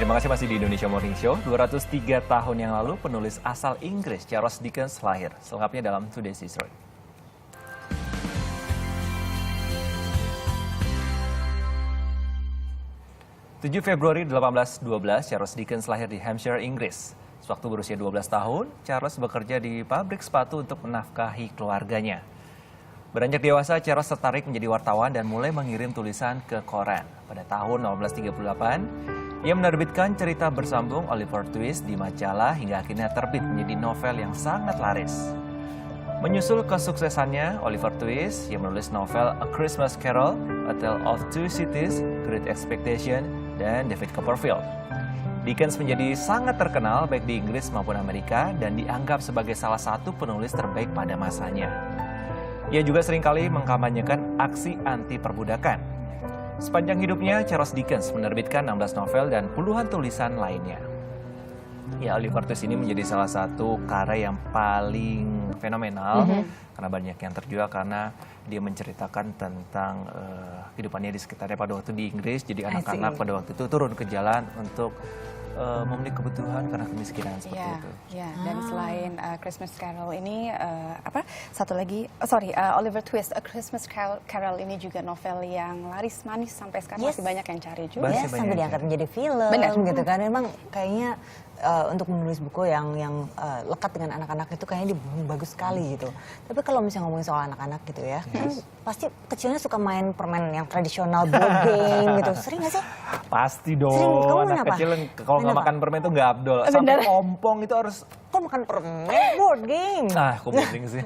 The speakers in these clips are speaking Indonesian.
Terima kasih masih di Indonesia Morning Show. 203 tahun yang lalu penulis asal Inggris Charles Dickens lahir. Selengkapnya dalam Today's History. Februari 1812, Charles Dickens lahir di Hampshire, Inggris. Sewaktu berusia 12 tahun, Charles bekerja di pabrik sepatu untuk menafkahi keluarganya. Beranjak dewasa, Charles tertarik menjadi wartawan dan mulai mengirim tulisan ke koran. Pada tahun 1838, ia menerbitkan cerita bersambung Oliver Twist di majalah hingga akhirnya terbit menjadi novel yang sangat laris. Menyusul kesuksesannya, Oliver Twist yang menulis novel A Christmas Carol, A Tale of Two Cities, Great Expectation, dan David Copperfield. Dickens menjadi sangat terkenal baik di Inggris maupun Amerika dan dianggap sebagai salah satu penulis terbaik pada masanya. Ia juga seringkali mengkampanyekan aksi anti perbudakan. Sepanjang hidupnya, Charles Dickens menerbitkan 16 novel dan puluhan tulisan lainnya. Ya, Oliver Twist ini menjadi salah satu karya yang paling fenomenal karena banyak yang terjual karena dia menceritakan tentang kehidupannya di sekitarnya pada waktu di Inggris. Jadi anak-anak pada waktu itu turun ke jalan untuk memenuhi kebutuhan karena kemiskinan seperti itu. Ya, dan selain Christmas Carol ini satu lagi, Oliver Twist, A Christmas Carol ini juga novel yang laris manis sampai sekarang masih banyak yang cari juga. Sampai diangkat menjadi film, gitu kan. Memang kayaknya untuk menulis buku yang lekat dengan anak-anak itu kayaknya bagus sekali gitu. Tapi kalau misalnya ngomongin soal anak-anak gitu ya, kan pasti kecilnya suka main permen yang tradisional, board game gitu. Sering nggak sih? Pasti dong. Sering. Kamu anak kecil kalau nggak makan permen itu nggak abdol. Bener. Sampai ompong itu harus. Kok makan permen? Board game. Kok penting sih.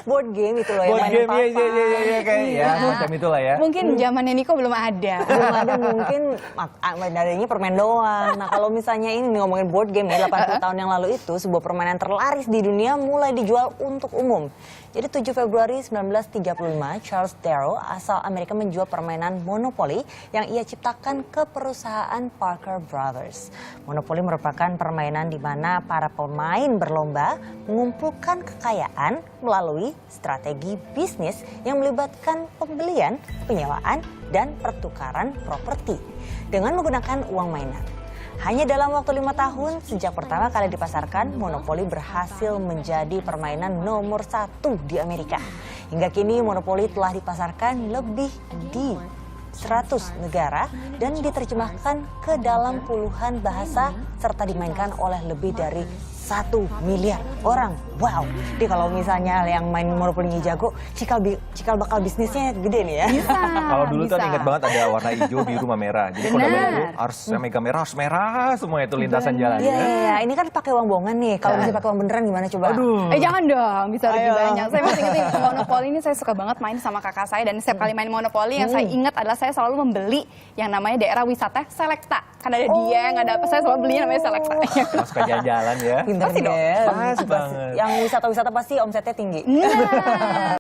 Board game itu loh, board yang game, iya, kayak macam itulah ya. Mungkin zamannya Niko belum ada. Belum ada, mungkin adanya permen doang. Nah, kalau misalnya ini ngomongin board game ya, 80 tahun yang lalu itu sebuah permainan terlaris di dunia mulai dijual untuk umum. Jadi 7 Februari 1935, Charles Darrow asal Amerika menjual permainan Monopoly yang ia ciptakan ke perusahaan Parker Brothers. Monopoly merupakan permainan di mana para pemain berlomba mengumpulkan kekayaan melalui strategi bisnis yang melibatkan pembelian, penyewaan, dan pertukaran properti dengan menggunakan uang mainan. Hanya dalam waktu 5 tahun sejak pertama kali dipasarkan, Monopoly berhasil menjadi permainan nomor 1 di Amerika. Hingga kini Monopoly telah dipasarkan lebih di 100 negara dan diterjemahkan ke dalam puluhan bahasa serta dimainkan oleh lebih dari 1 miliar orang. Wow, jadi kalau misalnya yang main Monopoly jago, cikal bakal bisnisnya gede nih ya. Kalau dulu kan ingat banget ada warna hijau, biru, sama merah. Jadi kalau itu harus mega merah, harus merah semua itu lintasan jalan. Iya, ini kan pakai uang bohongan nih. Kalau misalnya pakai uang beneran gimana coba? Aduh. Jangan dong, bisa lebih banyak. Saya masih ingat Monopoly ini saya suka banget main sama kakak saya dan setiap kali main Monopoly yang saya ingat adalah saya selalu membeli yang namanya daerah wisata Selecta. Karena ada dia yang ada apa, saya selalu belinya namanya Selecta. Kalau suka jalan-jalan ya. Pinter Pasti dong. Pas banget. Yang wisata-wisata pasti omsetnya tinggi. Nah.